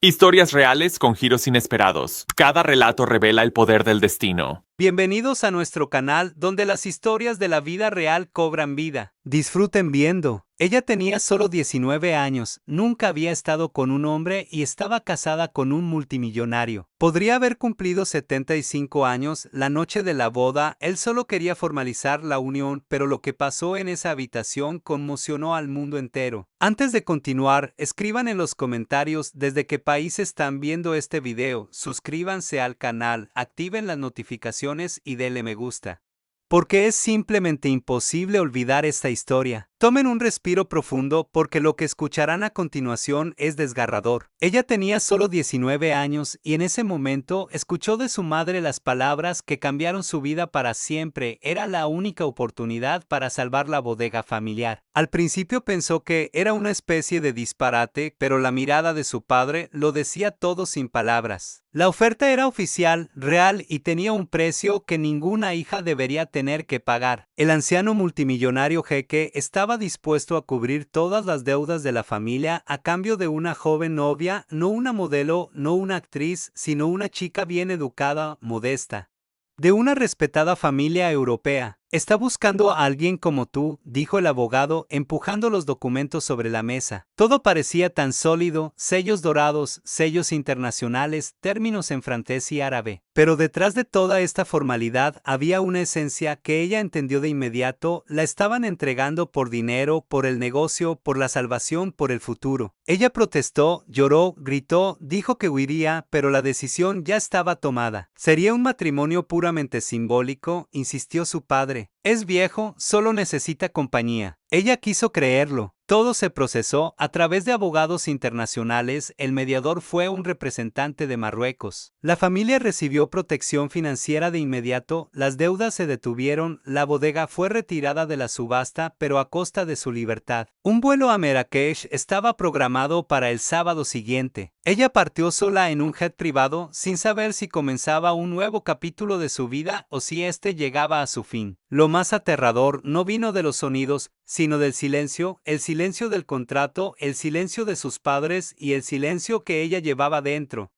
Historias reales con giros inesperados. Cada relato revela el poder del destino. Bienvenidos a nuestro canal donde las historias de la vida real cobran vida. Disfruten viendo. Ella tenía solo 19 años, nunca había estado con un hombre y estaba casada con un multimillonario. Podría haber cumplido 75 años la noche de la boda, él solo quería formalizar la unión, pero lo que pasó en esa habitación conmocionó al mundo entero. Antes de continuar, escriban en los comentarios desde qué país están viendo este video, suscríbanse al canal, activen las notificaciones y denle me gusta. Porque es simplemente imposible olvidar esta historia. Tomen un respiro profundo porque lo que escucharán a continuación es desgarrador. Ella tenía solo 19 años y en ese momento escuchó de su madre las palabras que cambiaron su vida para siempre. Era la única oportunidad para salvar la bodega familiar. Al principio pensó que era una especie de disparate, pero la mirada de su padre lo decía todo sin palabras. La oferta era oficial, real y tenía un precio que ninguna hija debería tener que pagar. El anciano multimillonario jeque estaba dispuesto a cubrir todas las deudas de la familia a cambio de una joven novia, no una modelo, no una actriz, sino una chica bien educada, modesta, de una respetada familia europea. Está buscando a alguien como tú, dijo el abogado, empujando los documentos sobre la mesa. Todo parecía tan sólido, sellos dorados, sellos internacionales, términos en francés y árabe. Pero detrás de toda esta formalidad había una esencia que ella entendió de inmediato, la estaban entregando por dinero, por el negocio, por la salvación, por el futuro. Ella protestó, lloró, gritó, dijo que huiría, pero la decisión ya estaba tomada. Sería un matrimonio puramente simbólico, insistió su padre. Es viejo, solo necesita compañía. Ella quiso creerlo. Todo se procesó a través de abogados internacionales. El mediador fue un representante de Marruecos. La familia recibió protección financiera de inmediato, las deudas se detuvieron, la bodega fue retirada de la subasta, pero a costa de su libertad. Un vuelo a Marrakech estaba programado para el sábado siguiente. Ella partió sola en un jet privado, sin saber si comenzaba un nuevo capítulo de su vida o si este llegaba a su fin. Lo más aterrador no vino de los sonidos, sino del silencio, el silencio del contrato, el silencio de sus padres y el silencio que ella llevaba dentro.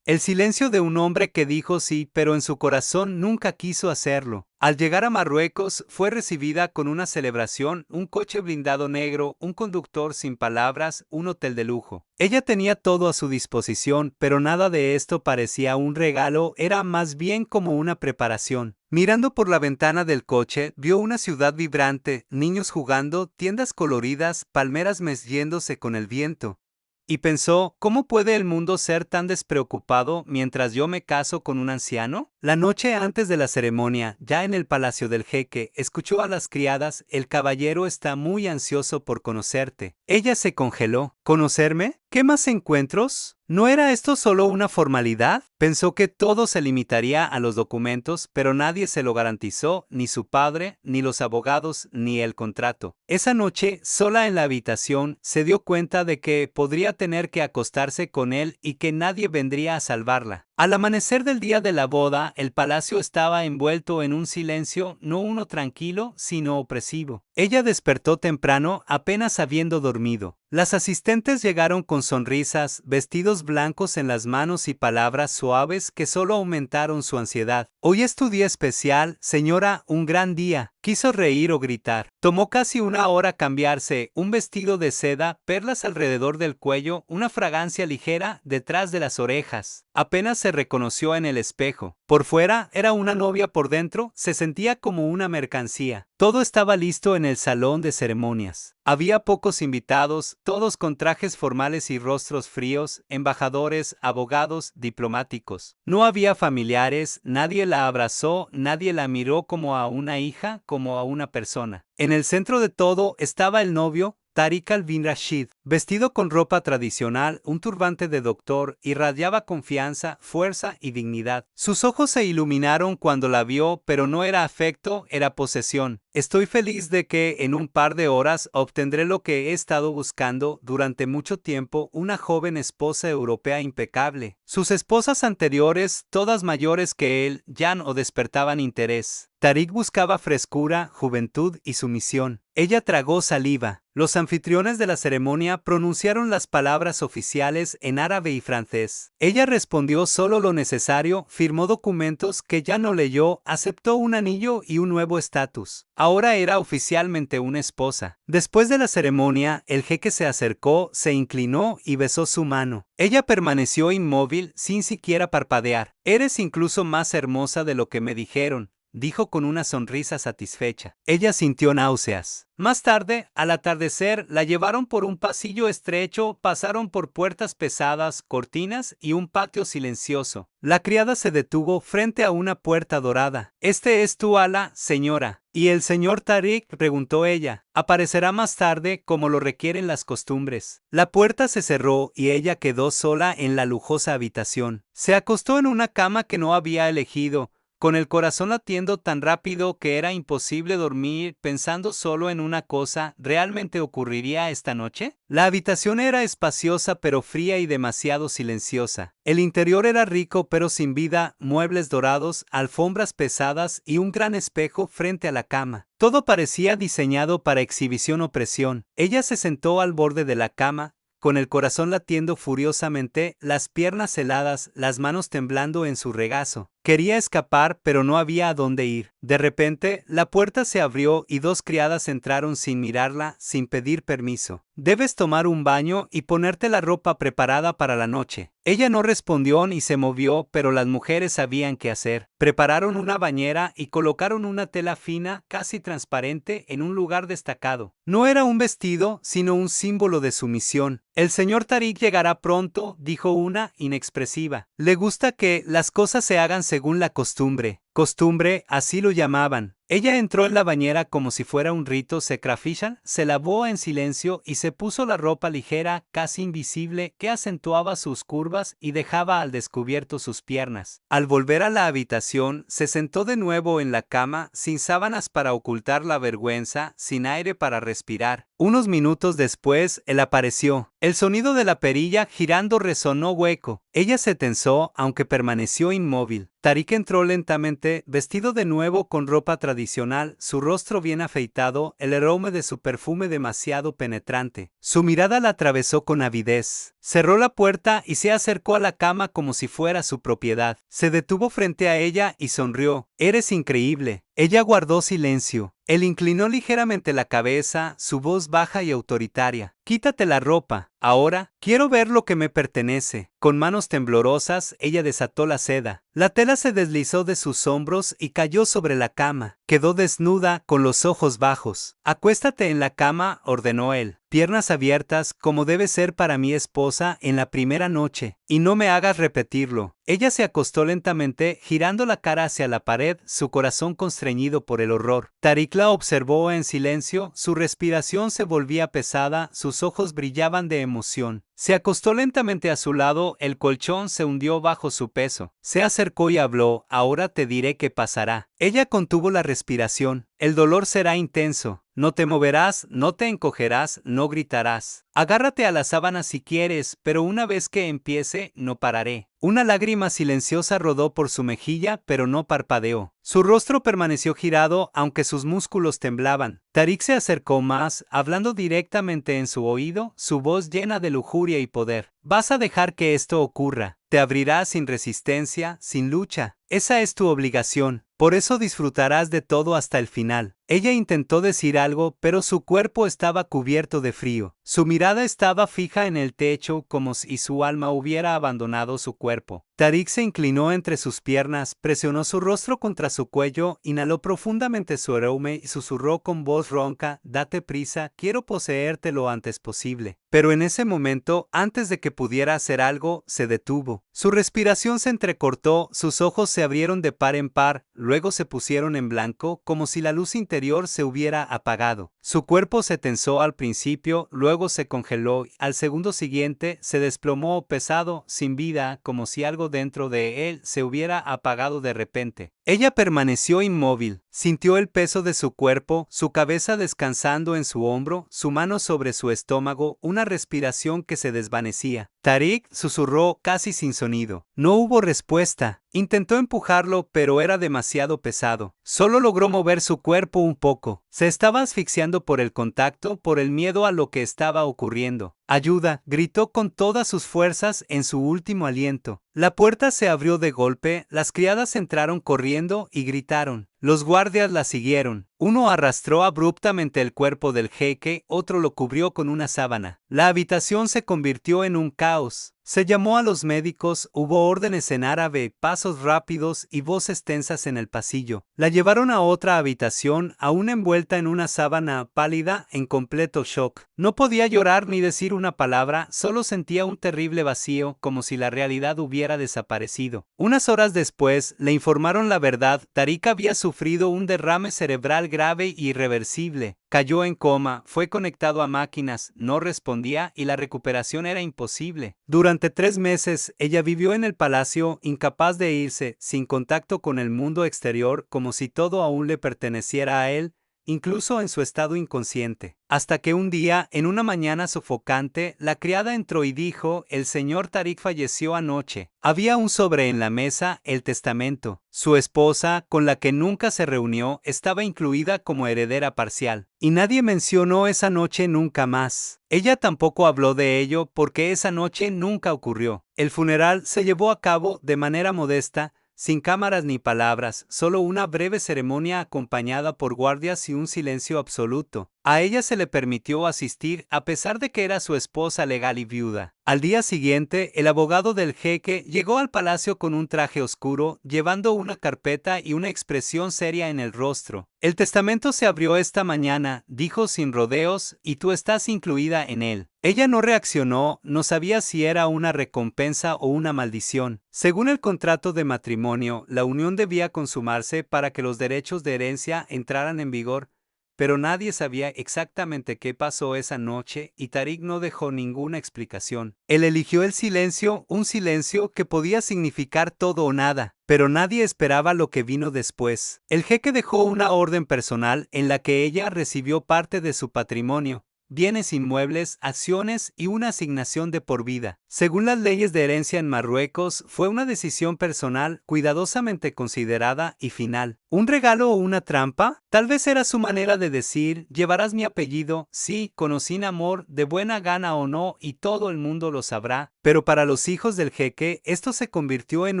El silencio de un hombre que dijo sí, pero en su corazón nunca quiso hacerlo. Al llegar a Marruecos, fue recibida con una celebración, un coche blindado negro, un conductor sin palabras, un hotel de lujo. Ella tenía todo a su disposición, pero nada de esto parecía un regalo, era más bien como una preparación. Mirando por la ventana del coche, vio una ciudad vibrante, niños jugando, tiendas coloridas, palmeras meciéndose con el viento. Y pensó, ¿cómo puede el mundo ser tan despreocupado mientras yo me caso con un anciano? La noche antes de la ceremonia, ya en el palacio del jeque, escuchó a las criadas, el caballero está muy ansioso por conocerte. Ella se congeló. ¿Conocerme? ¿Qué más encuentros? ¿No era esto solo una formalidad? Pensó que todo se limitaría a los documentos, pero nadie se lo garantizó, ni su padre, ni los abogados, ni el contrato. Esa noche, sola en la habitación, se dio cuenta de que podría tener que acostarse con él y que nadie vendría a salvarla. Al amanecer del día de la boda, el palacio estaba envuelto en un silencio, no uno tranquilo, sino opresivo. Ella despertó temprano, apenas habiendo dormido. Las asistentes llegaron con sonrisas, vestidos blancos en las manos y palabras suaves que solo aumentaron su ansiedad. Hoy es tu día especial, señora, un gran día. Quiso reír o gritar. Tomó casi una hora cambiarse, un vestido de seda, perlas alrededor del cuello, una fragancia ligera detrás de las orejas. Apenas se reconoció en el espejo. Por fuera era una novia, por dentro se sentía como una mercancía. Todo estaba listo en el salón de ceremonias. Había pocos invitados, todos con trajes formales y rostros fríos, embajadores, abogados, diplomáticos. No había familiares, nadie la abrazó, nadie la miró como a una hija, como a una persona. En el centro de todo estaba el novio, Tariq al-Bin Rashid, vestido con ropa tradicional, un turbante de doctor, irradiaba confianza, fuerza y dignidad. Sus ojos se iluminaron cuando la vio, pero no era afecto, era posesión. Estoy feliz de que en un par de horas obtendré lo que he estado buscando durante mucho tiempo, una joven esposa europea impecable. Sus esposas anteriores, todas mayores que él, ya no despertaban interés. Tariq buscaba frescura, juventud y sumisión. Ella tragó saliva. Los anfitriones de la ceremonia ceremonia pronunciaron las palabras oficiales en árabe y francés. Ella respondió solo lo necesario, firmó documentos que ya no leyó, aceptó un anillo y un nuevo estatus. Ahora era oficialmente una esposa. Después de la ceremonia, el jeque se acercó, se inclinó y besó su mano. Ella permaneció inmóvil sin siquiera parpadear. «Eres incluso más hermosa de lo que me dijeron», dijo con una sonrisa satisfecha. Ella sintió náuseas. Más tarde, al atardecer, la llevaron por un pasillo estrecho, pasaron por puertas pesadas, cortinas y un patio silencioso. La criada se detuvo frente a una puerta dorada. «¿Este es tu ala, señora?» «¿Y el señor Tariq?», preguntó ella. «Aparecerá más tarde, como lo requieren las costumbres». La puerta se cerró y ella quedó sola en la lujosa habitación. Se acostó en una cama que no había elegido, con el corazón latiendo tan rápido que era imposible dormir, pensando solo en una cosa: ¿realmente ocurriría esta noche? La habitación era espaciosa pero fría y demasiado silenciosa. El interior era rico pero sin vida, muebles dorados, alfombras pesadas y un gran espejo frente a la cama. Todo parecía diseñado para exhibición o presión. Ella se sentó al borde de la cama, con el corazón latiendo furiosamente, las piernas heladas, las manos temblando en su regazo. Quería escapar, pero no había a dónde ir. De repente, la puerta se abrió y dos criadas entraron sin mirarla, sin pedir permiso. «Debes tomar un baño y ponerte la ropa preparada para la noche». Ella no respondió ni se movió, pero las mujeres sabían qué hacer. Prepararon una bañera y colocaron una tela fina, casi transparente, en un lugar destacado. No era un vestido, sino un símbolo de sumisión. «El señor Tariq llegará pronto», dijo una, inexpresiva. «Le gusta que las cosas se hagan según la costumbre». Costumbre, así lo llamaban. Ella entró en la bañera como si fuera un rito sacrificial, se lavó en silencio y se puso la ropa ligera, casi invisible, que acentuaba sus curvas y dejaba al descubierto sus piernas. Al volver a la habitación, se sentó de nuevo en la cama, sin sábanas para ocultar la vergüenza, sin aire para respirar. Unos minutos después, él apareció. El sonido de la perilla girando resonó hueco. Ella se tensó, aunque permaneció inmóvil. Tariq entró lentamente, vestido de nuevo con ropa tradicional, su rostro bien afeitado, el aroma de su perfume demasiado penetrante. Su mirada la atravesó con avidez. Cerró la puerta y se acercó a la cama como si fuera su propiedad. Se detuvo frente a ella y sonrió. «Eres increíble». Ella guardó silencio. Él inclinó ligeramente la cabeza, su voz baja y autoritaria. «Quítate la ropa. Ahora, quiero ver lo que me pertenece». Con manos temblorosas, ella desató la seda. La tela se deslizó de sus hombros y cayó sobre la cama. Quedó desnuda, con los ojos bajos. «Acuéstate en la cama», ordenó él. «Piernas abiertas, como debe ser para mi esposa en la primera noche. Y no me hagas repetirlo». Ella se acostó lentamente, girando la cara hacia la pared, su corazón constreñido por el horror. Tariq la observó en silencio, su respiración se volvía pesada, sus ojos brillaban de emoción. Se acostó lentamente a su lado, el colchón se hundió bajo su peso. Se acercó y habló: «Ahora te diré qué pasará». Ella contuvo la respiración. «El dolor será intenso. No te moverás, no te encogerás, no gritarás. Agárrate a la sábana si quieres, pero una vez que empiece, no pararé». Una lágrima silenciosa rodó por su mejilla, pero no parpadeó. Su rostro permaneció girado, aunque sus músculos temblaban. Tariq se acercó más, hablando directamente en su oído, su voz llena de lujuria y poder. «Vas a dejar que esto ocurra. Te abrirás sin resistencia, sin lucha. Esa es tu obligación. Por eso disfrutarás de todo hasta el final». Ella intentó decir algo, pero su cuerpo estaba cubierto de frío. Su mirada estaba fija en el techo, como si su alma hubiera abandonado su cuerpo. Tariq se inclinó entre sus piernas, presionó su rostro contra su cuello, inhaló profundamente su aroma y susurró con voz ronca: «Date prisa, quiero poseerte lo antes posible». Pero en ese momento, antes de que pudiera hacer algo, se detuvo. Su respiración se entrecortó, sus ojos se abrieron de par en par, luego se pusieron en blanco, como si la luz interior se hubiera apagado. Su cuerpo se tensó al principio, luego se congeló, al segundo siguiente se desplomó pesado, sin vida, como si algo dentro de él se hubiera apagado de repente. Ella permaneció inmóvil, sintió el peso de su cuerpo, su cabeza descansando en su hombro, su mano sobre su estómago, una respiración que se desvanecía. Tariq susurró casi sin sonido. No hubo respuesta. Intentó empujarlo, pero era demasiado pesado. Solo logró mover su cuerpo un poco. Se estaba asfixiando por el contacto, por el miedo a lo que estaba ocurriendo. ¡Ayuda!, gritó con todas sus fuerzas en su último aliento. La puerta se abrió de golpe, las criadas entraron corriendo y gritaron. Los guardias la siguieron. Uno arrastró abruptamente el cuerpo del jeque, otro lo cubrió con una sábana. La habitación se convirtió en un caos. Se llamó a los médicos, hubo órdenes en árabe, pasos rápidos y voces tensas en el pasillo. La llevaron a otra habitación, aún envuelta en una sábana pálida, en completo shock. No podía llorar ni decir una palabra, solo sentía un terrible vacío, como si la realidad hubiera desaparecido. Unas horas después, le informaron la verdad. Tariq había sufrido un derrame cerebral grave e irreversible. Cayó en coma, fue conectado a máquinas, no respondía y la recuperación era imposible. Durante 3 meses, ella vivió en el palacio, incapaz de irse, sin contacto con el mundo exterior, como si todo aún le perteneciera a él, incluso en su estado inconsciente. Hasta que un día, en una mañana sofocante, la criada entró y dijo: «El señor Tariq falleció anoche». Había un sobre en la mesa, el testamento. Su esposa, con la que nunca se reunió, estaba incluida como heredera parcial. Y nadie mencionó esa noche nunca más. Ella tampoco habló de ello porque esa noche nunca ocurrió. El funeral se llevó a cabo de manera modesta, sin cámaras ni palabras, solo una breve ceremonia acompañada por guardias y un silencio absoluto. A ella se le permitió asistir a pesar de que era su esposa legal y viuda. Al día siguiente, el abogado del jeque llegó al palacio con un traje oscuro, llevando una carpeta y una expresión seria en el rostro. «El testamento se abrió esta mañana», dijo sin rodeos, «y tú estás incluida en él». Ella no reaccionó, no sabía si era una recompensa o una maldición. Según el contrato de matrimonio, la unión debía consumarse para que los derechos de herencia entraran en vigor, pero nadie sabía exactamente qué pasó esa noche y Tariq no dejó ninguna explicación. Él eligió el silencio, un silencio que podía significar todo o nada, pero nadie esperaba lo que vino después. El jeque dejó una orden personal en la que ella recibió parte de su patrimonio, bienes inmuebles, acciones y una asignación de por vida. Según las leyes de herencia en Marruecos, fue una decisión personal, cuidadosamente considerada y final. ¿Un regalo o una trampa? Tal vez era su manera de decir: llevarás mi apellido, sí, conocí amor, de buena gana o no, y todo el mundo lo sabrá. Pero para los hijos del jeque, esto se convirtió en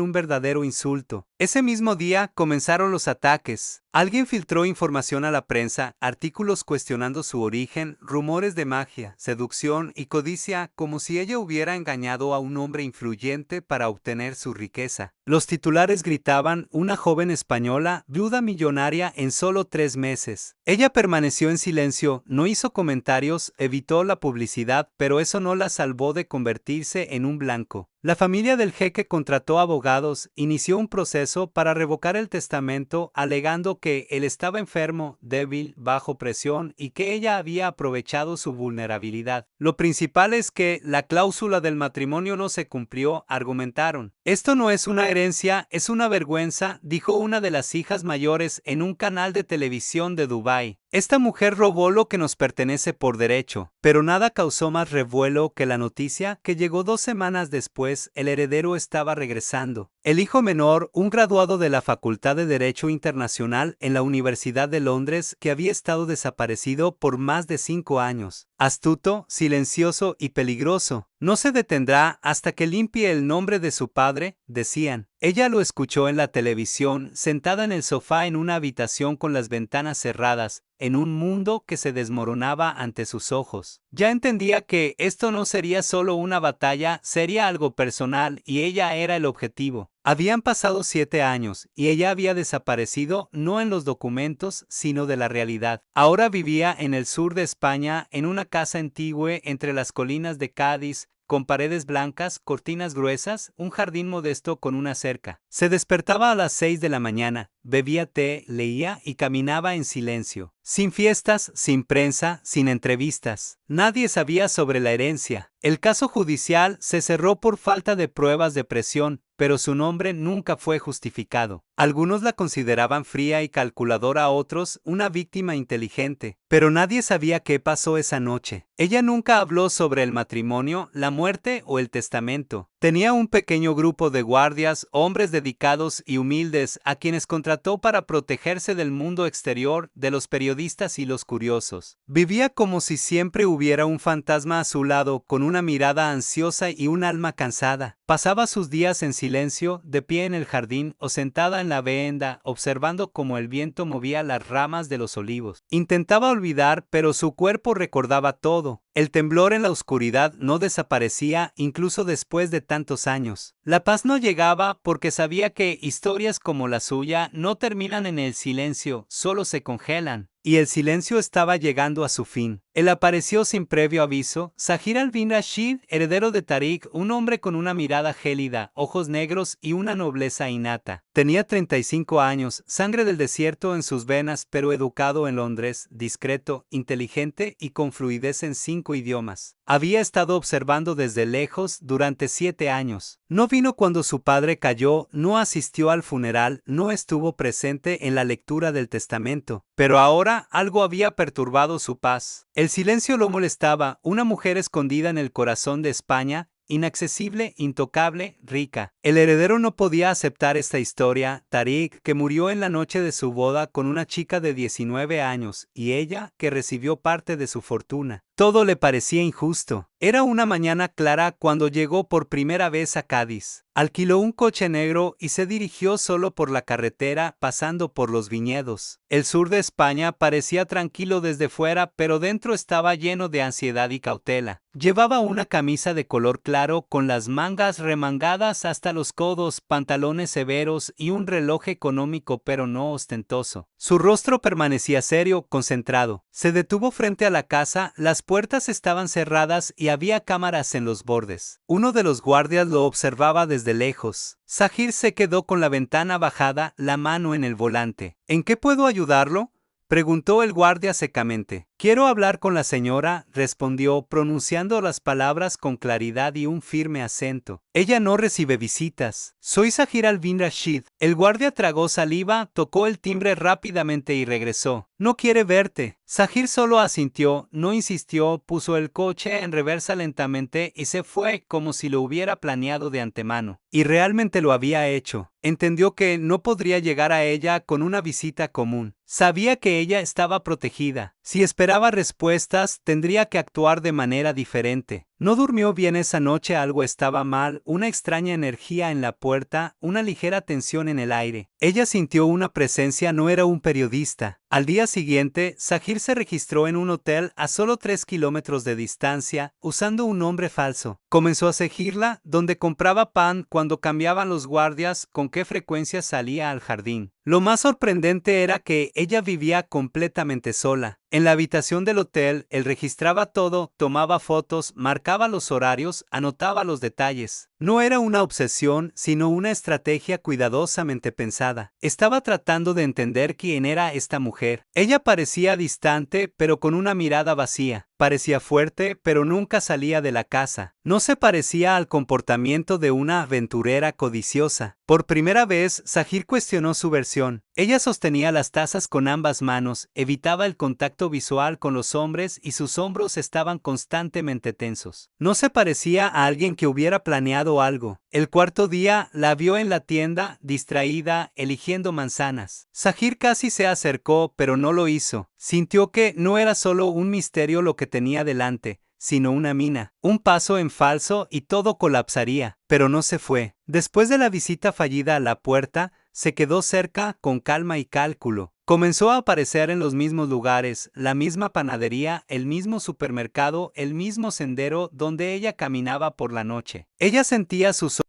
un verdadero insulto. Ese mismo día comenzaron los ataques. Alguien filtró información a la prensa, artículos cuestionando su origen, rumores de magia, seducción y codicia, como si ella hubiera engañado a un hombre influyente para obtener su riqueza. Los titulares gritaban: una joven española, viuda millonaria en solo 3 meses. Ella permaneció en silencio, no hizo comentarios, evitó la publicidad, pero eso no la salvó de convertirse en un blanco. La familia del jeque contrató abogados, inició un proceso para revocar el testamento, alegando que él estaba enfermo, débil, bajo presión y que ella había aprovechado su vulnerabilidad. Lo principal es que la cláusula del matrimonio no se cumplió, argumentaron. «Esto no es una herencia, es una vergüenza», dijo una de las hijas mayores en un canal de televisión de Dubái. «Esta mujer robó lo que nos pertenece por derecho». Pero nada causó más revuelo que la noticia que llegó 2 semanas después: el heredero estaba regresando. El hijo menor, un graduado de la Facultad de Derecho Internacional en la Universidad de Londres, que había estado desaparecido por más de 5 años. Astuto, silencioso y peligroso. «No se detendrá hasta que limpie el nombre de su padre», decían. Ella lo escuchó en la televisión, sentada en el sofá en una habitación con las ventanas cerradas, en un mundo que se desmoronaba ante sus ojos. Ya entendía que esto no sería solo una batalla, sería algo personal y ella era el objetivo. Habían pasado 7 años y ella había desaparecido no en los documentos, sino de la realidad. Ahora vivía en el sur de España, en una casa antigua entre las colinas de Cádiz, con paredes blancas, cortinas gruesas, un jardín modesto con una cerca. Se despertaba a las 6 de la mañana, bebía té, leía y caminaba en silencio. Sin fiestas, sin prensa, sin entrevistas. Nadie sabía sobre la herencia. El caso judicial se cerró por falta de pruebas de presión, pero su nombre nunca fue justificado. Algunos la consideraban fría y calculadora, otros una víctima inteligente, pero nadie sabía qué pasó esa noche. Ella nunca habló sobre el matrimonio, la muerte o el testamento. Tenía un pequeño grupo de guardias, hombres dedicados y humildes, a quienes contrató para protegerse del mundo exterior, de los periodistas y los curiosos. Vivía como si siempre hubiera un fantasma a su lado, con una mirada ansiosa y un alma cansada. Pasaba sus días en silencio, de pie en el jardín o sentada en la veranda, observando cómo el viento movía las ramas de los olivos. Intentaba olvidar, pero su cuerpo recordaba todo. El temblor en la oscuridad no desaparecía incluso después de tantos años. La paz no llegaba porque sabía que historias como la suya no terminan en el silencio, solo se congelan. Y el silencio estaba llegando a su fin. Él apareció sin previo aviso. Zahir al-Din Rashid, heredero de Tariq, un hombre con una mirada gélida, ojos negros y una nobleza innata. Tenía 35 años, sangre del desierto en sus venas, pero educado en Londres, discreto, inteligente y con fluidez en 5 idiomas. Había estado observando desde lejos durante 7 años. No vino cuando su padre cayó, no asistió al funeral, no estuvo presente en la lectura del testamento. Pero ahora algo había perturbado su paz. El silencio lo molestaba, una mujer escondida en el corazón de España, inaccesible, intocable, rica. El heredero no podía aceptar esta historia. Tariq, que murió en la noche de su boda con una chica de 19 años, y ella, que recibió parte de su fortuna. Todo le parecía injusto. Era una mañana clara cuando llegó por primera vez a Cádiz. Alquiló un coche negro y se dirigió solo por la carretera, pasando por los viñedos. El sur de España parecía tranquilo desde fuera, pero dentro estaba lleno de ansiedad y cautela. Llevaba una camisa de color claro con las mangas remangadas hasta los codos, pantalones severos y un reloj económico pero no ostentoso. Su rostro permanecía serio, concentrado. Se detuvo frente a la casa, las puertas estaban cerradas y había cámaras en los bordes. Uno de los guardias lo observaba desde lejos. Zahir se quedó con la ventana bajada, la mano en el volante. ¿En qué puedo ayudarlo?, preguntó el guardia secamente. Quiero hablar con la señora, respondió, pronunciando las palabras con claridad y un firme acento. Ella no recibe visitas. Soy Zahir al-Din Rashid. El guardia tragó saliva, tocó el timbre rápidamente y regresó. No quiere verte. Zahir solo asintió, no insistió, puso el coche en reversa lentamente y se fue como si lo hubiera planeado de antemano. Y realmente lo había hecho. Entendió que no podría llegar a ella con una visita común. Sabía que ella estaba protegida. Si esperaba respuestas, tendría que actuar de manera diferente. No durmió bien esa noche, algo estaba mal, una extraña energía en la puerta, una ligera tensión en el aire. Ella sintió una presencia, no era un periodista. Al día siguiente, Zahir se registró en un hotel a solo 3 kilómetros de distancia, usando un nombre falso. Comenzó a seguirla, donde compraba pan, cuando cambiaban los guardias, con qué frecuencia salía al jardín. Lo más sorprendente era que ella vivía completamente sola. En la habitación del hotel, él registraba todo, tomaba fotos, marcaba los horarios, anotaba los detalles. No era una obsesión, sino una estrategia cuidadosamente pensada. Estaba tratando de entender quién era esta mujer. Ella parecía distante, pero con una mirada vacía. Parecía fuerte, pero nunca salía de la casa. No se parecía al comportamiento de una aventurera codiciosa. Por primera vez, Zahir cuestionó su versión. Ella sostenía las tazas con ambas manos, evitaba el contacto visual con los hombres y sus hombros estaban constantemente tensos. No se parecía a alguien que hubiera planeado algo. El cuarto día la vio en la tienda, distraída, eligiendo manzanas. Zahir casi se acercó, pero no lo hizo. Sintió que no era solo un misterio lo que tenía delante, sino una mina. Un paso en falso y todo colapsaría. Pero no se fue. Después de la visita fallida a la puerta, se quedó cerca con calma y cálculo. Comenzó a aparecer en los mismos lugares, la misma panadería, el mismo supermercado, el mismo sendero donde ella caminaba por la noche. Ella sentía sus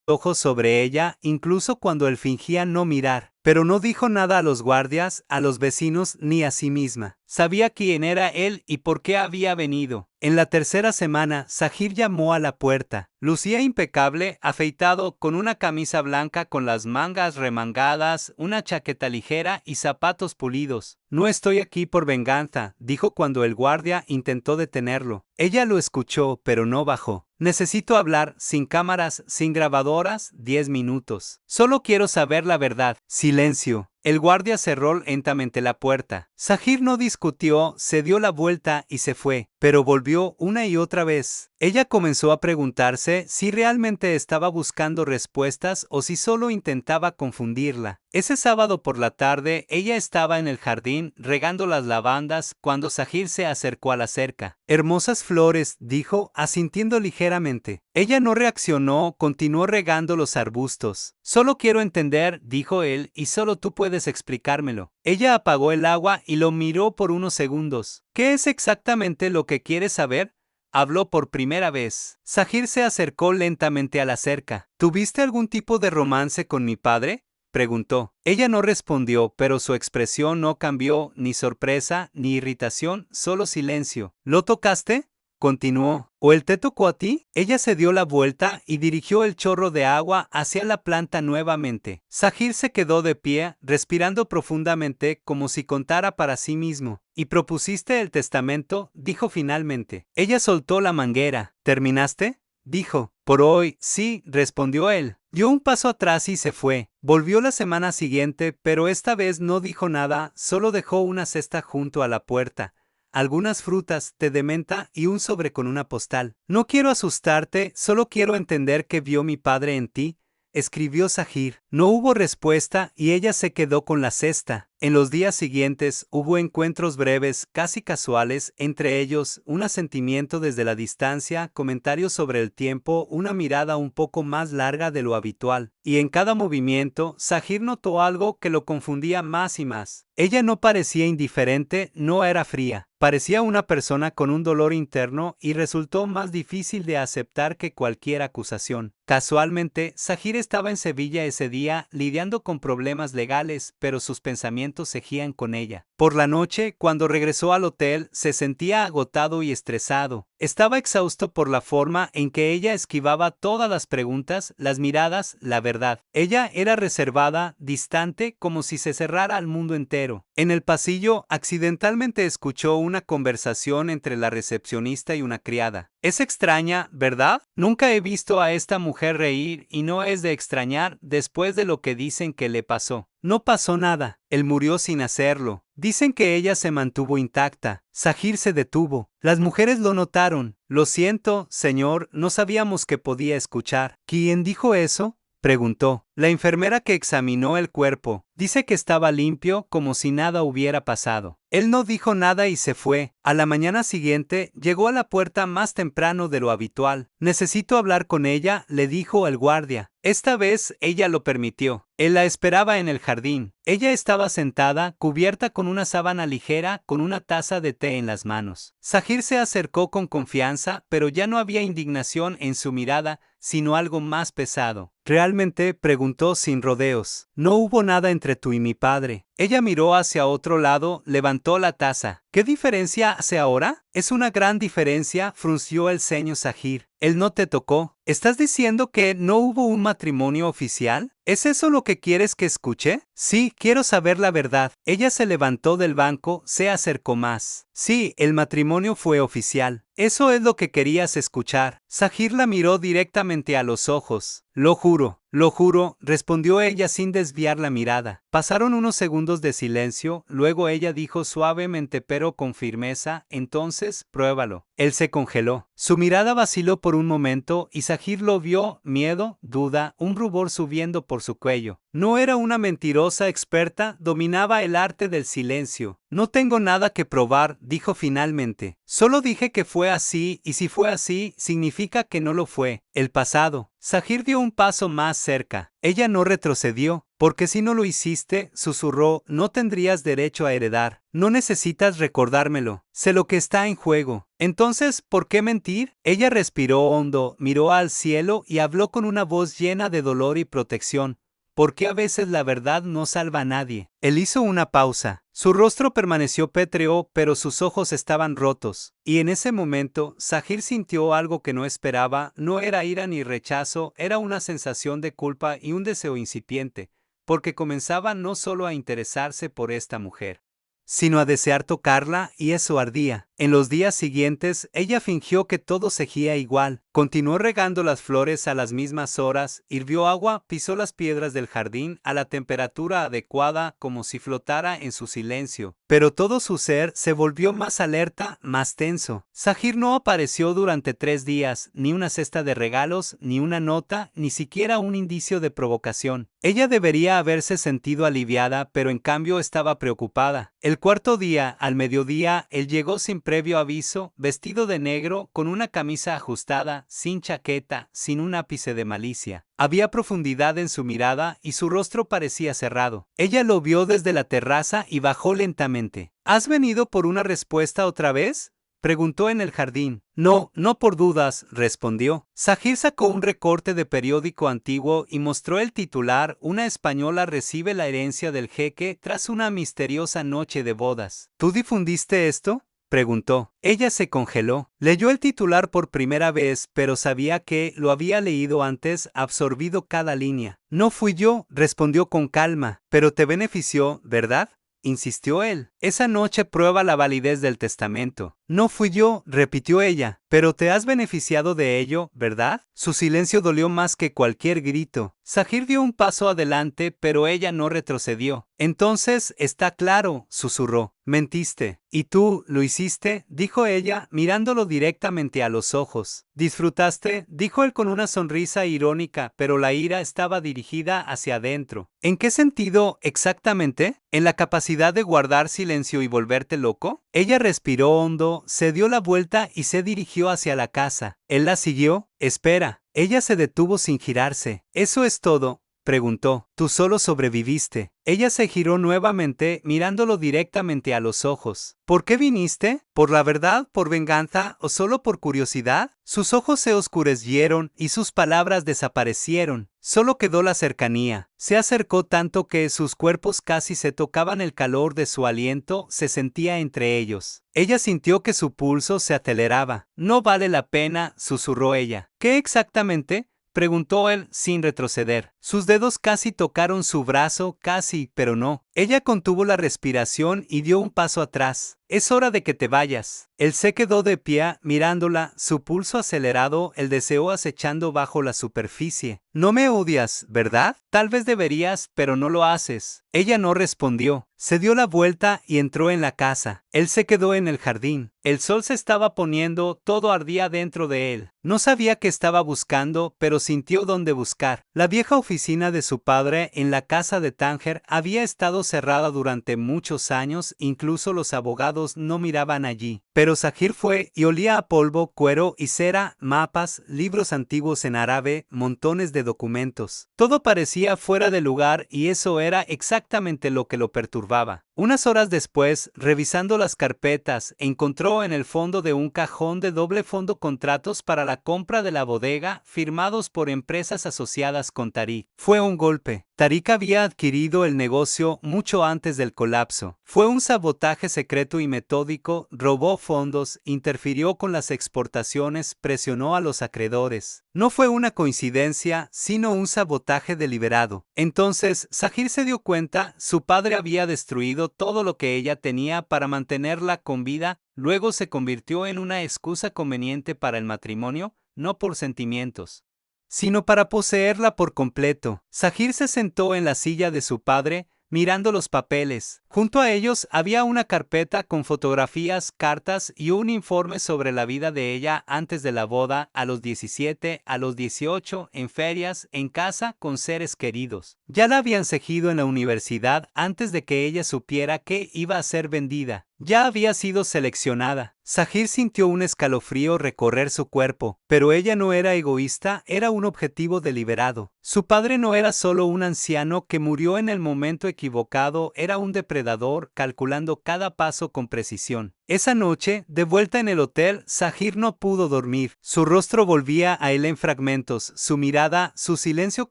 ojos sobre ella, incluso cuando él fingía no mirar. Pero no dijo nada a los guardias, a los vecinos ni a sí misma. Sabía quién era él y por qué había venido. En la tercera semana, Zahir llamó a la puerta. Lucía impecable, afeitado, con una camisa blanca con las mangas remangadas, una chaqueta ligera y zapatos pulidos. No estoy aquí por venganza, dijo cuando el guardia intentó detenerlo. Ella lo escuchó, pero no bajó. Necesito hablar, sin cámaras, sin grabadoras, 10 minutos. Solo quiero saber la verdad. Silencio. El guardia cerró lentamente la puerta. Sahir no discutió, se dio la vuelta y se fue, pero volvió una y otra vez. Ella comenzó a preguntarse si realmente estaba buscando respuestas o si solo intentaba confundirla. Ese sábado por la tarde, ella estaba en el jardín regando las lavandas cuando Sahir se acercó a la cerca. «Hermosas flores», dijo, asintiendo ligeramente. Ella no reaccionó, continuó regando los arbustos. «Solo quiero entender», dijo él, «y solo tú puedes explicármelo». Ella apagó el agua y lo miró por unos segundos. «¿Qué es exactamente lo que quieres saber?», habló por primera vez. Sahir se acercó lentamente a la cerca. «¿Tuviste algún tipo de romance con mi padre?», preguntó. Ella no respondió, pero su expresión no cambió, ni sorpresa, ni irritación, solo silencio. «¿Lo tocaste?», continuó. «¿O él te tocó a ti?». Ella se dio la vuelta y dirigió el chorro de agua hacia la planta nuevamente. Sahir se quedó de pie, respirando profundamente como si contara para sí mismo. «¿Y propusiste el testamento?», dijo finalmente. Ella soltó la manguera. «¿Terminaste?», dijo. «Por hoy, sí», respondió él. Dio un paso atrás y se fue. Volvió la semana siguiente, pero esta vez no dijo nada, solo dejó una cesta junto a la puerta, algunas frutas, té de menta y un sobre con una postal. «No quiero asustarte, solo quiero entender qué vio mi padre en ti», escribió Sahir. No hubo respuesta y ella se quedó con la cesta. En los días siguientes hubo encuentros breves, casi casuales, entre ellos un asentimiento desde la distancia, comentarios sobre el tiempo, una mirada un poco más larga de lo habitual. Y en cada movimiento, Sahir notó algo que lo confundía más y más. Ella no parecía indiferente, no era fría. Parecía una persona con un dolor interno y resultó más difícil de aceptar que cualquier acusación. Casualmente, Sahir estaba en Sevilla ese día lidiando con problemas legales, pero sus pensamientos seguían con ella. Por la noche, cuando regresó al hotel, se sentía agotado y estresado. Estaba exhausto por la forma en que ella esquivaba todas las preguntas, las miradas, la verdad. Ella era reservada, distante, como si se cerrara al mundo entero. En el pasillo, accidentalmente escuchó una conversación entre la recepcionista y una criada. «Es extraña, ¿verdad? Nunca he visto a esta mujer reír y no es de extrañar después de lo que dicen que le pasó». «No pasó nada. Él murió sin hacerlo. Dicen que ella se mantuvo intacta». Sahir se detuvo. «Las mujeres lo notaron». «Lo siento, señor, no sabíamos que podía escuchar». «¿Quién dijo eso?», preguntó. «La enfermera que examinó el cuerpo. Dice que estaba limpio, como si nada hubiera pasado». Él no dijo nada y se fue. A la mañana siguiente, llegó a la puerta más temprano de lo habitual. «Necesito hablar con ella», le dijo el guardia. Esta vez ella lo permitió. Él la esperaba en el jardín. Ella estaba sentada, cubierta con una sábana ligera, con una taza de té en las manos. Sahir se acercó con confianza, pero ya no había indignación en su mirada, sino algo más pesado. «¿Realmente?», preguntó sin rodeos. «No hubo nada entre tú y mi padre». Ella miró hacia otro lado, levantó la taza. «¿Qué diferencia hace ahora?». «Es una gran diferencia», frunció el ceño Sahir. «Él no te tocó». «¿Estás diciendo que no hubo un matrimonio oficial? ¿Es eso lo que quieres que escuche?». «Sí, quiero saber la verdad». Ella se levantó del banco, se acercó más. «Sí, el matrimonio fue oficial». «Eso es lo que querías escuchar». Sahir la miró directamente a los ojos. Lo juro», respondió ella sin desviar la mirada. Pasaron unos segundos de silencio, luego ella dijo suavemente pero con firmeza, «Entonces, pruébalo». Él se congeló. Su mirada vaciló por un momento y Sahir lo vio, miedo, duda, un rubor subiendo por su cuello. No era una mentirosa experta, dominaba el arte del silencio. «No tengo nada que probar», dijo finalmente. «Solo dije que fue así, y si fue así, significa que no lo fue. El pasado». Sahir dio un paso más cerca. Ella no retrocedió. «Porque si no lo hiciste», susurró, «no tendrías derecho a heredar. No necesitas recordármelo. Sé lo que está en juego». «Entonces, ¿por qué mentir?». Ella respiró hondo, miró al cielo y habló con una voz llena de dolor y protección. «Porque a veces la verdad no salva a nadie». Él hizo una pausa. Su rostro permaneció pétreo, pero sus ojos estaban rotos. Y en ese momento, Sahir sintió algo que no esperaba. No era ira ni rechazo, era una sensación de culpa y un deseo incipiente, porque comenzaba no solo a interesarse por esta mujer, sino a desear tocarla, y eso ardía. En los días siguientes, ella fingió que todo seguía igual. Continuó regando las flores a las mismas horas, hirvió agua, pisó las piedras del jardín a la temperatura adecuada como si flotara en su silencio. Pero todo su ser se volvió más alerta, más tenso. Sahir no apareció durante 3 días, ni una cesta de regalos, ni una nota, ni siquiera un indicio de provocación. Ella debería haberse sentido aliviada, pero en cambio estaba preocupada. El cuarto día, al mediodía, él llegó sin previo aviso, vestido de negro, con una camisa ajustada, sin chaqueta, sin un ápice de malicia. Había profundidad en su mirada y su rostro parecía cerrado. Ella lo vio desde la terraza y bajó lentamente. ¿Has venido por una respuesta otra vez?, preguntó en el jardín. No, no por dudas, respondió. Sahir sacó un recorte de periódico antiguo y mostró el titular: Una española recibe la herencia del jeque tras una misteriosa noche de bodas. ¿Tú difundiste esto?, preguntó. Ella se congeló. Leyó el titular por primera vez, pero sabía que lo había leído antes, absorbido cada línea. No fui yo, respondió con calma. Pero te benefició, ¿verdad?, insistió él. Esa noche prueba la validez del testamento. No fui yo, repitió ella. Pero te has beneficiado de ello, ¿verdad? Su silencio dolió más que cualquier grito. Sahir dio un paso adelante, pero ella no retrocedió. Entonces, está claro, susurró. Mentiste. ¿Y tú, lo hiciste?, dijo ella, mirándolo directamente a los ojos. ¿Disfrutaste?, dijo él con una sonrisa irónica, pero la ira estaba dirigida hacia adentro. ¿En qué sentido, exactamente? ¿En la capacidad de guardar silencio y volverte loco? Ella respiró hondo, se dio la vuelta y se dirigió hacia la casa. Él la siguió. Espera. Ella se detuvo sin girarse. ¿Eso es todo?, preguntó. Tú solo sobreviviste. Ella se giró nuevamente, mirándolo directamente a los ojos. ¿Por qué viniste? ¿Por la verdad, por venganza o solo por curiosidad? Sus ojos se oscurecieron y sus palabras desaparecieron. Solo quedó la cercanía. Se acercó tanto que sus cuerpos casi se tocaban, el calor de su aliento se sentía entre ellos. Ella sintió que su pulso se aceleraba. No vale la pena, susurró ella. ¿Qué exactamente?, preguntó él sin retroceder. Sus dedos casi tocaron su brazo, casi, pero no. Ella contuvo la respiración y dio un paso atrás. Es hora de que te vayas. Él se quedó de pie, mirándola, su pulso acelerado, el deseo acechando bajo la superficie. No me odias, ¿verdad? Tal vez deberías, pero no lo haces. Ella no respondió. Se dio la vuelta y entró en la casa. Él se quedó en el jardín. El sol se estaba poniendo, todo ardía dentro de él. No sabía qué estaba buscando, pero sintió dónde buscar. La vieja oficina de su padre en la casa de Tánger había estado cerrada durante muchos años, incluso los abogados no miraban allí. Pero Sahir fue y olía a polvo, cuero y cera, mapas, libros antiguos en árabe, montones de documentos. Todo parecía fuera de lugar y eso era exactamente lo que lo perturbaba. Unas horas después, revisando las carpetas, encontró en el fondo de un cajón de doble fondo contratos para la compra de la bodega firmados por empresas asociadas con Tariq. Fue un golpe. Tariq había adquirido el negocio mucho antes del colapso. Fue un sabotaje secreto y metódico, robó fondos, interfirió con las exportaciones, presionó a los acreedores. No fue una coincidencia, sino un sabotaje deliberado. Entonces, Sahir se dio cuenta, su padre había destruido todo lo que ella tenía para mantenerla con vida, luego se convirtió en una excusa conveniente para el matrimonio, no por sentimientos, sino para poseerla por completo. Sahir se sentó en la silla de su padre, mirando los papeles. Junto a ellos había una carpeta con fotografías, cartas y un informe sobre la vida de ella antes de la boda, a los 17, a los 18, en ferias, en casa, con seres queridos. Ya la habían seguido en la universidad antes de que ella supiera que iba a ser vendida. Ya había sido seleccionada. Sahir sintió un escalofrío recorrer su cuerpo, pero ella no era egoísta, era un objetivo deliberado. Su padre no era solo un anciano que murió en el momento equivocado, era un depredador calculando cada paso con precisión. Esa noche, de vuelta en el hotel, Sahir no pudo dormir. Su rostro volvía a él en fragmentos, su mirada, su silencio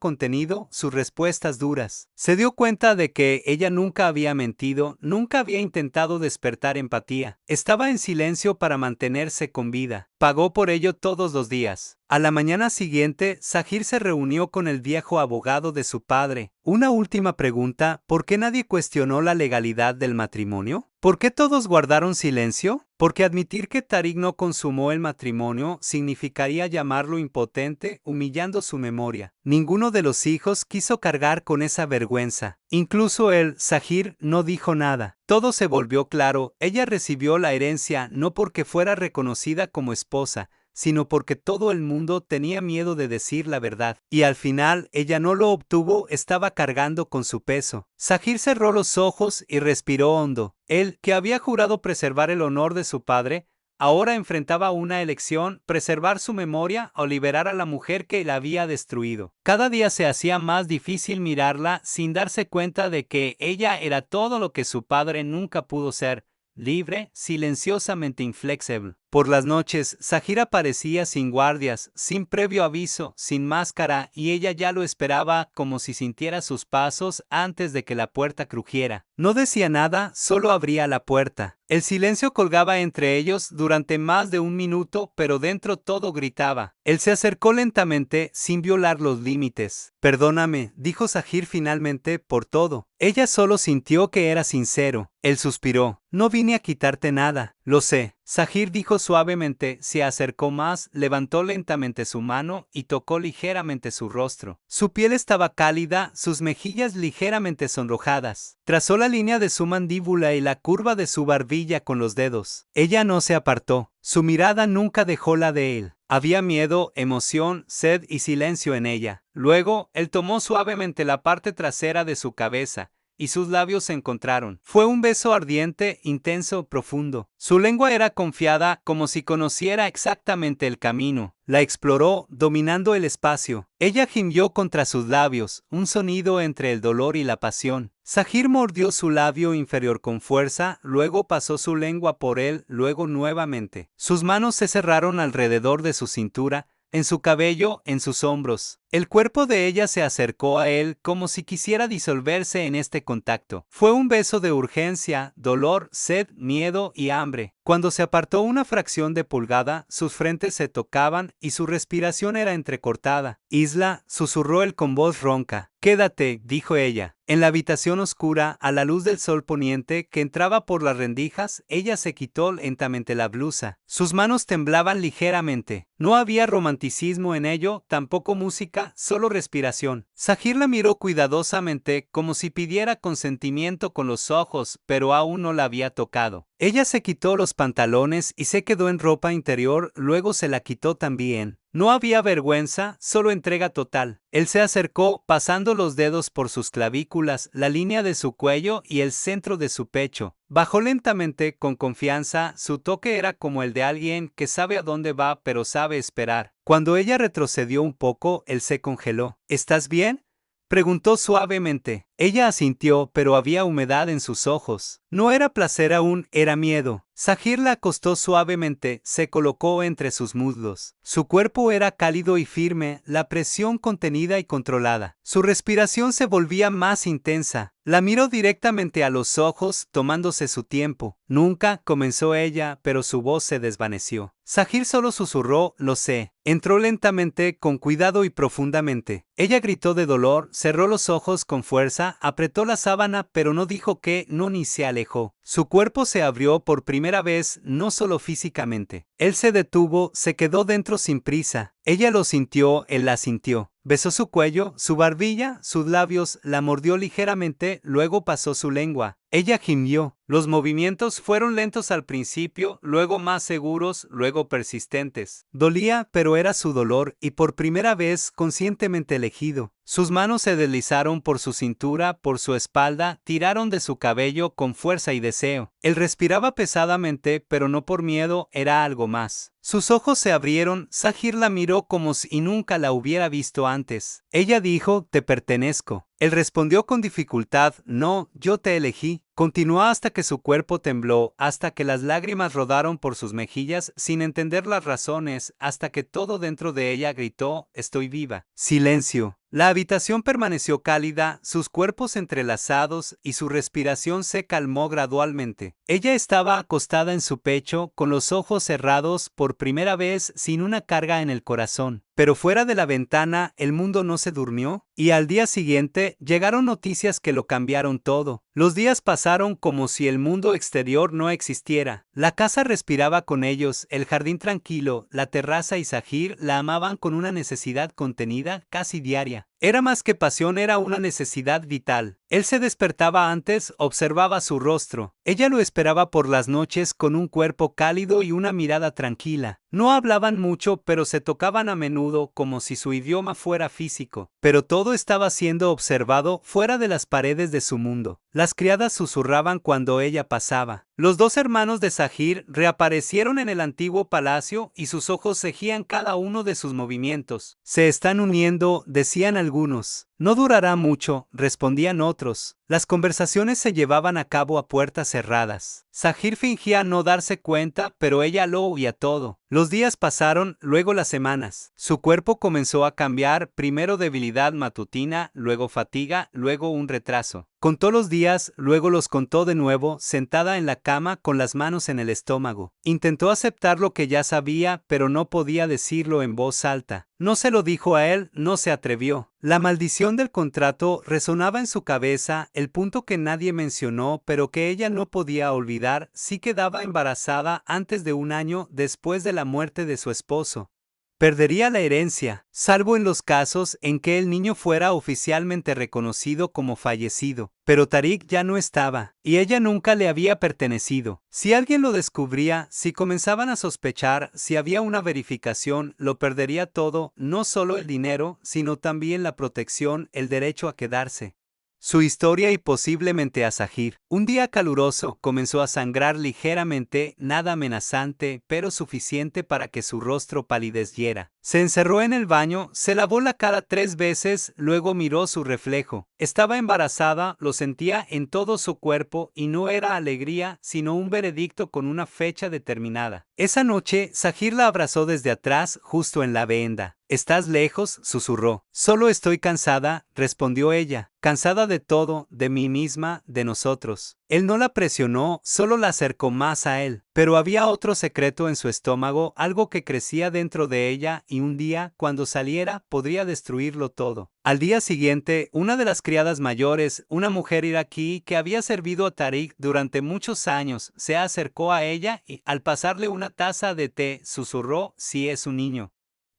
contenido, sus respuestas duras. Se dio cuenta de que ella nunca había mentido, nunca había intentado despertar empatía. Estaba en silencio para mantenerse con vida. Pagó por ello todos los días. A la mañana siguiente, Sahir se reunió con el viejo abogado de su padre. Una última pregunta: ¿por qué nadie cuestionó la legalidad del matrimonio? ¿Por qué todos guardaron silencio? porque admitir que Tariq no consumó el matrimonio significaría llamarlo impotente, humillando su memoria. Ninguno de los hijos quiso cargar con esa vergüenza. Incluso él, Zahir, no dijo nada. Todo se volvió claro. Ella recibió la herencia no porque fuera reconocida como esposa, sino porque todo el mundo tenía miedo de decir la verdad. Y al final, ella no lo obtuvo, estaba cargando con su peso. Zahir cerró los ojos y respiró hondo. Él, que había jurado preservar el honor de su padre, ahora enfrentaba una elección: preservar su memoria o liberar a la mujer que la había destruido. Cada día se hacía más difícil mirarla sin darse cuenta de que ella era todo lo que su padre nunca pudo ser: libre, silenciosamente inflexible. Por las noches, Zahir aparecía sin guardias, sin previo aviso, sin máscara, y ella ya lo esperaba como si sintiera sus pasos antes de que la puerta crujiera. No decía nada, solo abría la puerta. El silencio colgaba entre ellos durante más de un minuto, pero dentro todo gritaba. Él se acercó lentamente, sin violar los límites. «Perdóname», dijo Zahir finalmente, «por todo». Ella solo sintió que era sincero. Él suspiró. «No vine a quitarte nada». «Lo sé». Zahir dijo suavemente, se acercó más, levantó lentamente su mano y tocó ligeramente su rostro. Su piel estaba cálida, sus mejillas ligeramente sonrojadas. Trazó la línea de su mandíbula y la curva de su barbilla con los dedos. Ella no se apartó. Su mirada nunca dejó la de él. Había miedo, emoción, sed y silencio en ella. Luego, él tomó suavemente la parte trasera de su cabeza, y sus labios se encontraron. Fue un beso ardiente, intenso, profundo. Su lengua era confiada, como si conociera exactamente el camino. La exploró, dominando el espacio. Ella gimió contra sus labios, un sonido entre el dolor y la pasión. Zahir mordió su labio inferior con fuerza, luego pasó su lengua por él, luego nuevamente. Sus manos se cerraron alrededor de su cintura, en su cabello, en sus hombros. El cuerpo de ella se acercó a él como si quisiera disolverse en este contacto. Fue un beso de urgencia, dolor, sed, miedo y hambre. Cuando se apartó una fracción de pulgada, sus frentes se tocaban y su respiración era entrecortada. «Isla», susurró él con voz ronca. «Quédate», dijo ella. En la habitación oscura, a la luz del sol poniente que entraba por las rendijas, ella se quitó lentamente la blusa. Sus manos temblaban ligeramente. No había romanticismo en ello, tampoco música, solo respiración. Zahir la miró cuidadosamente, como si pidiera consentimiento con los ojos, pero aún no la había tocado. Ella se quitó los pantalones y se quedó en ropa interior, luego se la quitó también. No había vergüenza, solo entrega total. Él se acercó, pasando los dedos por sus clavículas, la línea de su cuello y el centro de su pecho. Bajó lentamente, con confianza. Su toque era como el de alguien que sabe a dónde va pero sabe esperar. Cuando ella retrocedió un poco, él se congeló. «¿Estás bien?», preguntó suavemente. Ella asintió, pero había humedad en sus ojos. No era placer aún, era miedo. Zahir la acostó suavemente, se colocó entre sus muslos. Su cuerpo era cálido y firme, la presión contenida y controlada. Su respiración se volvía más intensa. La miró directamente a los ojos, tomándose su tiempo. «Nunca», comenzó ella, pero su voz se desvaneció. Zahir solo susurró: «Lo sé». Entró lentamente, con cuidado y profundamente. Ella gritó de dolor, cerró los ojos con fuerza, apretó la sábana, pero no dijo qué, no ni se alejó. Su cuerpo se abrió por primera vez, no solo físicamente. Él se detuvo, se quedó dentro sin prisa. Ella lo sintió, él la sintió. Besó su cuello, su barbilla, sus labios, la mordió ligeramente, luego pasó su lengua. Ella gimió. Los movimientos fueron lentos al principio, luego más seguros, luego persistentes. Dolía, pero era su dolor, y por primera vez conscientemente elegido. Sus manos se deslizaron por su cintura, por su espalda, tiraron de su cabello con fuerza y deseo. Él respiraba pesadamente, pero no por miedo, era algo más. Sus ojos se abrieron. Zahir la miró como si nunca la hubiera visto antes. Ella dijo: «Te pertenezco». Él respondió con dificultad: «No, yo te elegí». Continuó hasta que su cuerpo tembló, hasta que las lágrimas rodaron por sus mejillas sin entender las razones, hasta que todo dentro de ella gritó: «Estoy viva». Silencio. La habitación permaneció cálida, sus cuerpos entrelazados y su respiración se calmó gradualmente. Ella estaba acostada en su pecho, con los ojos cerrados, por primera vez sin una carga en el corazón. Pero fuera de la ventana, el mundo no se durmió, y al día siguiente llegaron noticias que lo cambiaron todo. Los días pasaron como si el mundo exterior no existiera. La casa respiraba con ellos, el jardín tranquilo, la terraza y Sahir la amaban con una necesidad contenida casi diaria. Era más que pasión, era una necesidad vital. Él se despertaba antes, observaba su rostro. Ella lo esperaba por las noches con un cuerpo cálido y una mirada tranquila. No hablaban mucho, pero se tocaban a menudo como si su idioma fuera físico. Pero todo estaba siendo observado fuera de las paredes de su mundo. Las criadas susurraban cuando ella pasaba. Los dos hermanos de Sahir reaparecieron en el antiguo palacio y sus ojos seguían cada uno de sus movimientos. Se están uniendo, decían algunos. No durará mucho, respondían otros. Las conversaciones se llevaban a cabo a puertas cerradas. Sahir fingía no darse cuenta, pero ella lo oía todo. Los días pasaron, luego las semanas. Su cuerpo comenzó a cambiar, primero debilidad matutina, luego fatiga, luego un retraso. Contó los días, luego los contó de nuevo, sentada en la cama con las manos en el estómago. Intentó aceptar lo que ya sabía, pero no podía decirlo en voz alta. No se lo dijo a él, no se atrevió. La maldición del contrato resonaba en su cabeza, el punto que nadie mencionó, pero que ella no podía olvidar, sí quedaba embarazada antes de un año después de la muerte de su esposo. Perdería la herencia, salvo en los casos en que el niño fuera oficialmente reconocido como fallecido. Pero Tariq ya no estaba, y ella nunca le había pertenecido. Si alguien lo descubría, si comenzaban a sospechar, si había una verificación, lo perdería todo, no solo el dinero, sino también la protección, el derecho a quedarse. Su historia y posiblemente a Sahir. Un día caluroso comenzó a sangrar ligeramente, nada amenazante, pero suficiente para que su rostro palideciera. Se encerró en el baño, se lavó la cara 3 veces, luego miró su reflejo. Estaba embarazada, lo sentía en todo su cuerpo y no era alegría, sino un veredicto con una fecha determinada. Esa noche, Sahir la abrazó desde atrás, justo en la venda. «¿Estás lejos?», susurró. «Solo estoy cansada», respondió ella. «Cansada de todo, de mí misma, de nosotros». Él no la presionó, solo la acercó más a él. Pero había otro secreto en su estómago, algo que crecía dentro de ella y un día, cuando saliera, podría destruirlo todo. Al día siguiente, una de las criadas mayores, una mujer iraquí que había servido a Tariq durante muchos años, se acercó a ella y, al pasarle una taza de té, susurró: «Si es un niño.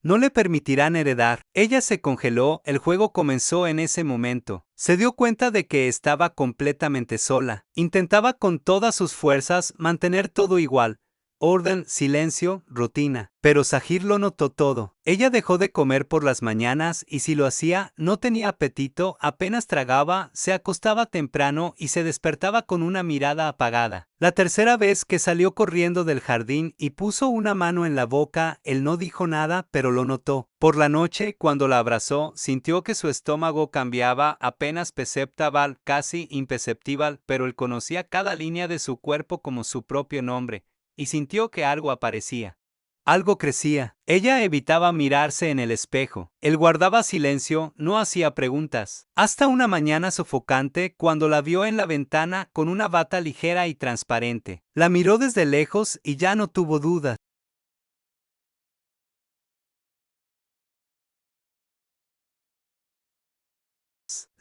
No le permitirán heredar». Ella se congeló, el juego comenzó en ese momento. Se dio cuenta de que estaba completamente sola. Intentaba con todas sus fuerzas mantener todo igual. Orden, silencio, rutina. Pero Sahir lo notó todo. Ella dejó de comer por las mañanas y si lo hacía, no tenía apetito, apenas tragaba, se acostaba temprano y se despertaba con una mirada apagada. La tercera vez que salió corriendo del jardín y puso una mano en la boca, él no dijo nada, pero lo notó. Por la noche, cuando la abrazó, sintió que su estómago cambiaba, apenas perceptible, casi imperceptible, pero él conocía cada línea de su cuerpo como su propio nombre. Y sintió que algo aparecía. Algo crecía. Ella evitaba mirarse en el espejo. Él guardaba silencio, no hacía preguntas. Hasta una mañana sofocante, cuando la vio en la ventana con una bata ligera y transparente. La miró desde lejos y ya no tuvo dudas.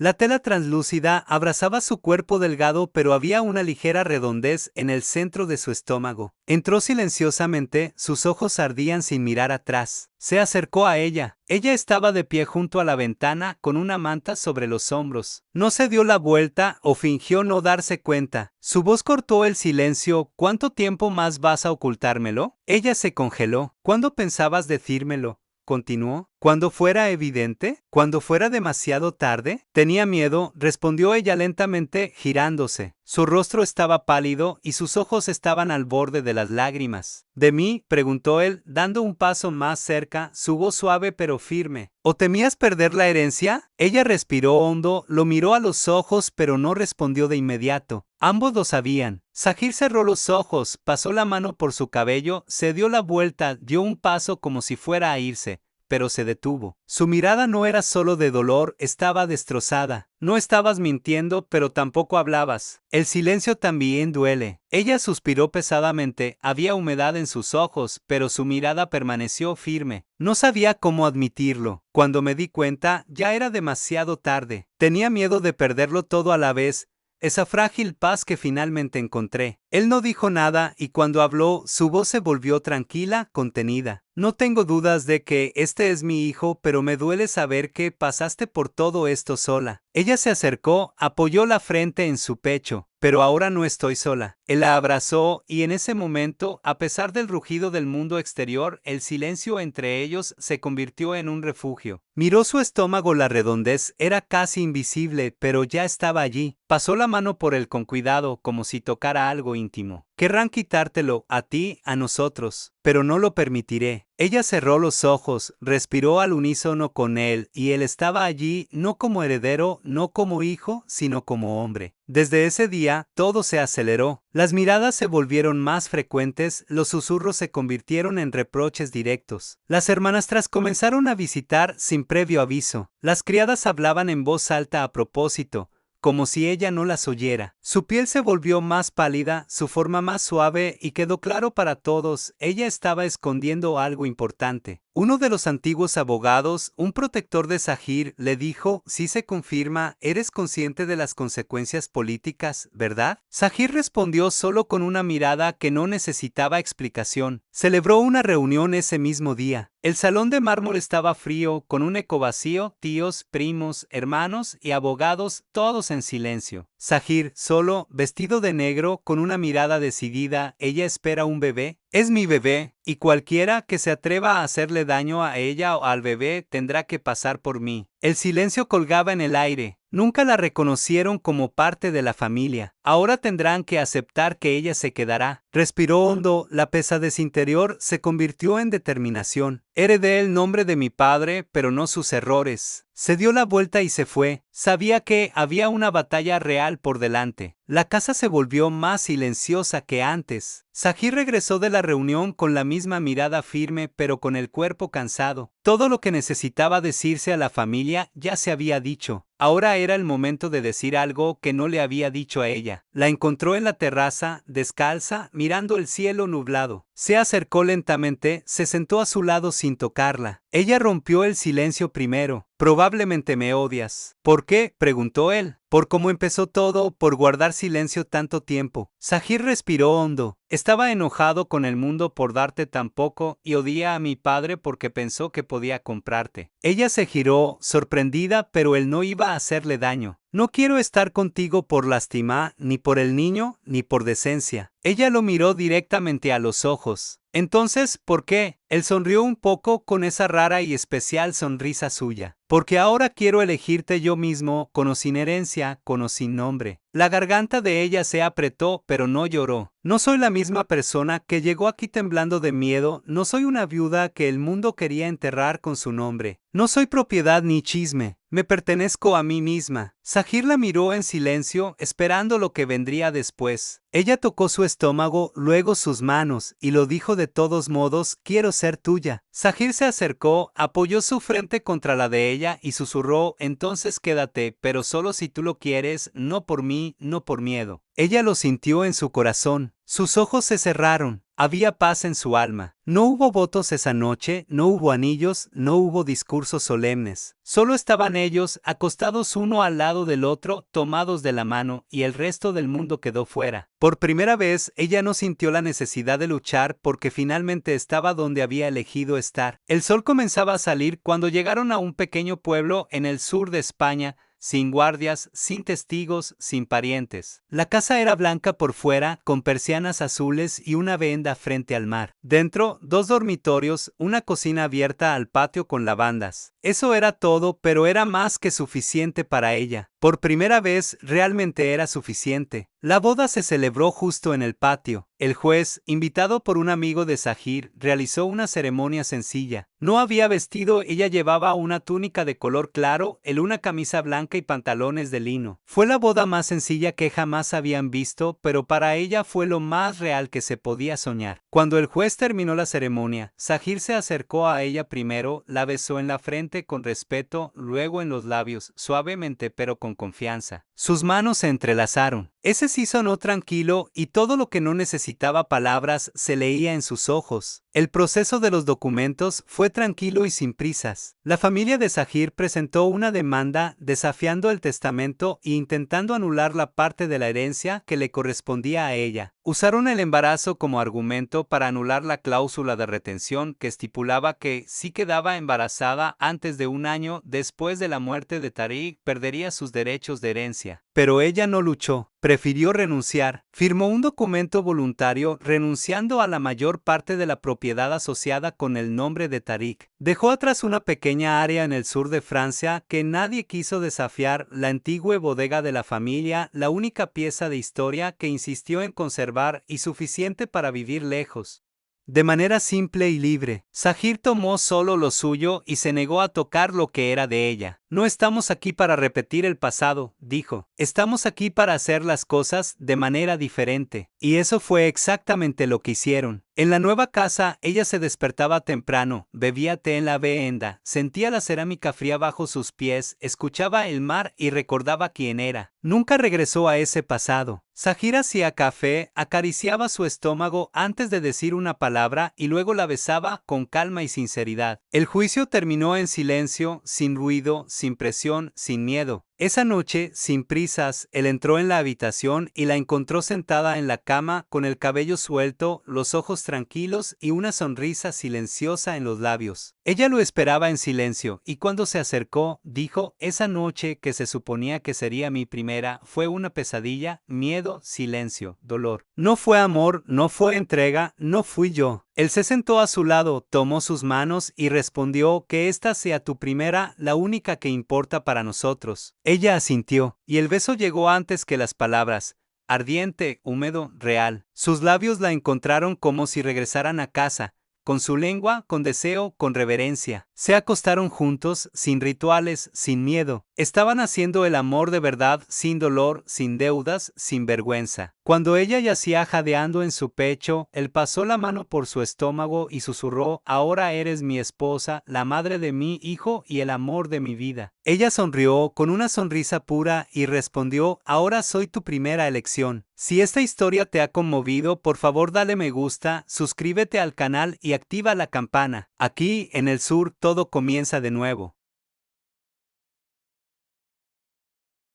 La tela translúcida abrazaba su cuerpo delgado, pero había una ligera redondez en el centro de su estómago. Entró silenciosamente, sus ojos ardían sin mirar atrás. Se acercó a ella. Ella estaba de pie junto a la ventana, con una manta sobre los hombros. No se dio la vuelta o fingió no darse cuenta. Su voz cortó el silencio. «¿Cuánto tiempo más vas a ocultármelo?». Ella se congeló. «¿Cuándo pensabas decírmelo?», continuó. «¿Cuando fuera evidente? ¿Cuando fuera demasiado tarde?». «Tenía miedo», respondió ella lentamente, girándose. Su rostro estaba pálido y sus ojos estaban al borde de las lágrimas. «¿De mí?», preguntó él, dando un paso más cerca, su voz suave pero firme. «¿O temías perder la herencia?». Ella respiró hondo, lo miró a los ojos pero no respondió de inmediato. Ambos lo sabían. Sahir cerró los ojos, pasó la mano por su cabello, se dio la vuelta, dio un paso como si fuera a irse. pero se detuvo. Su mirada no era solo de dolor, estaba destrozada. No estabas mintiendo, pero tampoco hablabas. El silencio también duele. Ella suspiró pesadamente, había humedad en sus ojos, pero su mirada permaneció firme. No sabía cómo admitirlo. Cuando me di cuenta, ya era demasiado tarde. Tenía miedo de perderlo todo a la vez. Esa frágil paz que finalmente encontré. Él no dijo nada y cuando habló, su voz se volvió tranquila, contenida. No tengo dudas de que este es mi hijo, pero me duele saber que pasaste por todo esto sola. Ella se acercó, apoyó la frente en su pecho. Pero ahora no estoy sola. Él la abrazó y en ese momento, a pesar del rugido del mundo exterior, el silencio entre ellos se convirtió en un refugio. Miró su estómago, la redondez era casi invisible, pero ya estaba allí. Pasó la mano por él con cuidado, como si tocara algo íntimo. Querrán quitártelo, a ti, a nosotros, pero no lo permitiré. Ella cerró los ojos, respiró al unísono con él, y él estaba allí no como heredero, no como hijo, sino como hombre. Desde ese día, todo se aceleró. Las miradas se volvieron más frecuentes, los susurros se convirtieron en reproches directos. Las hermanastras comenzaron a visitar sin previo aviso. Las criadas hablaban en voz alta a propósito, como si ella no las oyera. Su piel se volvió más pálida, su forma más suave y quedó claro para todos, ella estaba escondiendo algo importante. Uno de los antiguos abogados, un protector de Sahir, le dijo, si se confirma, eres consciente de las consecuencias políticas, ¿verdad? Sahir respondió solo con una mirada que no necesitaba explicación. Celebró una reunión ese mismo día. El salón de mármol estaba frío, con un eco vacío, tíos, primos, hermanos y abogados, todos en silencio. Sahir, solo, vestido de negro, con una mirada decidida, ella espera un bebé. Es mi bebé, y cualquiera que se atreva a hacerle daño a ella o al bebé tendrá que pasar por mí. El silencio colgaba en el aire. Nunca la reconocieron como parte de la familia. Ahora tendrán que aceptar que ella se quedará. Respiró hondo, la pesadez interior se convirtió en determinación. Heredé el nombre de mi padre, pero no sus errores. Se dio la vuelta y se fue. Sabía que había una batalla real por delante. La casa se volvió más silenciosa que antes. Sahir regresó de la reunión con la misma mirada firme, pero con el cuerpo cansado. Todo lo que necesitaba decirse a la familia ya se había dicho. Ahora era el momento de decir algo que no le había dicho a ella. La encontró en la terraza, descalza, mirando el cielo nublado. Se acercó lentamente, se sentó a su lado sin tocarla. Ella rompió el silencio primero. Probablemente me odias. ¿Por qué?, preguntó él. Por cómo empezó todo, por guardar silencio tanto tiempo. Sahir respiró hondo. Estaba enojado con el mundo por darte tan poco y odia a mi padre porque pensó que podía comprarte. Ella se giró, sorprendida, pero él no iba a hacerle daño. No quiero estar contigo por lástima, ni por el niño, ni por decencia. Ella lo miró directamente a los ojos. Entonces, ¿por qué? Él sonrió un poco con esa rara y especial sonrisa suya. Porque ahora quiero elegirte yo mismo, con o sin herencia, con o sin nombre. La garganta de ella se apretó, pero no lloró. No soy la misma persona que llegó aquí temblando de miedo, no soy una viuda que el mundo quería enterrar con su nombre. No soy propiedad ni chisme, me pertenezco a mí misma. Sahir la miró en silencio, esperando lo que vendría después. Ella tocó su estómago, luego sus manos, y lo dijo de todos modos, quiero ser tuya. Sahir se acercó, apoyó su frente contra la de ella y susurró, entonces quédate, pero solo si tú lo quieres, no por mí, no por miedo. Ella lo sintió en su corazón. Sus ojos se cerraron. Había paz en su alma. No hubo votos esa noche, no hubo anillos, no hubo discursos solemnes. Solo estaban ellos, acostados uno al lado del otro, tomados de la mano, y el resto del mundo quedó fuera. Por primera vez, ella no sintió la necesidad de luchar porque finalmente estaba donde había elegido estar. El sol comenzaba a salir cuando llegaron a un pequeño pueblo en el sur de España, sin guardias, sin testigos, sin parientes. La casa era blanca por fuera, con persianas azules y una venda frente al mar. Dentro, 2 dormitorios, una cocina abierta al patio con lavandas. Eso era todo, pero era más que suficiente para ella. Por primera vez realmente era suficiente. La boda se celebró justo en el patio. El juez, invitado por un amigo de Zahir, realizó una ceremonia sencilla. No había vestido, ella llevaba una túnica de color claro, una camisa blanca y pantalones de lino. Fue la boda más sencilla que jamás habían visto, pero para ella fue lo más real que se podía soñar. Cuando el juez terminó la ceremonia, Zahir se acercó a ella primero, la besó en la frente con respeto, luego en los labios, suavemente pero con confianza. Sus manos se entrelazaron. Ese sí sonó tranquilo y todo lo que no necesitaba palabras se leía en sus ojos. El proceso de los documentos fue tranquilo y sin prisas. La familia de Zahir presentó una demanda desafiando el testamento e intentando anular la parte de la herencia que le correspondía a ella. Usaron el embarazo como argumento para anular la cláusula de retención que estipulaba que si quedaba embarazada antes de un año después de la muerte de Tariq perdería sus derechos de herencia. Pero ella no luchó. Prefirió renunciar. Firmó un documento voluntario renunciando a la mayor parte de la propiedad asociada con el nombre de Tariq. Dejó atrás una pequeña área en el sur de Francia que nadie quiso desafiar, la antigua bodega de la familia, la única pieza de historia que insistió en conservar y suficiente para vivir lejos. De manera simple y libre, Zahir tomó solo lo suyo y se negó a tocar lo que era de ella. No estamos aquí para repetir el pasado, dijo. Estamos aquí para hacer las cosas de manera diferente. Y eso fue exactamente lo que hicieron. En la nueva casa, ella se despertaba temprano, bebía té en la veranda, sentía la cerámica fría bajo sus pies, escuchaba el mar y recordaba quién era. Nunca regresó a ese pasado. Zahir hacía café, acariciaba su estómago antes de decir una palabra y luego la besaba con calma y sinceridad. El juicio terminó en silencio, sin ruido, sin presión, sin miedo. Esa noche, sin prisas, él entró en la habitación y la encontró sentada en la cama con el cabello suelto, los ojos tranquilos y una sonrisa silenciosa en los labios. Ella lo esperaba en silencio y cuando se acercó, dijo, esa noche que se suponía que sería mi primera, fue una pesadilla, miedo, silencio, dolor. No fue amor, no fue entrega, no fui yo. Él se sentó a su lado, tomó sus manos y respondió que esta sea tu primera, la única que importa para nosotros. Ella asintió, y el beso llegó antes que las palabras. Ardiente, húmedo, real. Sus labios la encontraron como si regresaran a casa, con su lengua, con deseo, con reverencia. Se acostaron juntos, sin rituales, sin miedo. Estaban haciendo el amor de verdad, sin dolor, sin deudas, sin vergüenza. Cuando ella yacía jadeando en su pecho, él pasó la mano por su estómago y susurró, ahora eres mi esposa, la madre de mi hijo y el amor de mi vida. Ella sonrió con una sonrisa pura y respondió, ahora soy tu primera elección. Si esta historia te ha conmovido, por favor dale me gusta, suscríbete al canal y activa la campana. Aquí, en el sur, todo comienza de nuevo.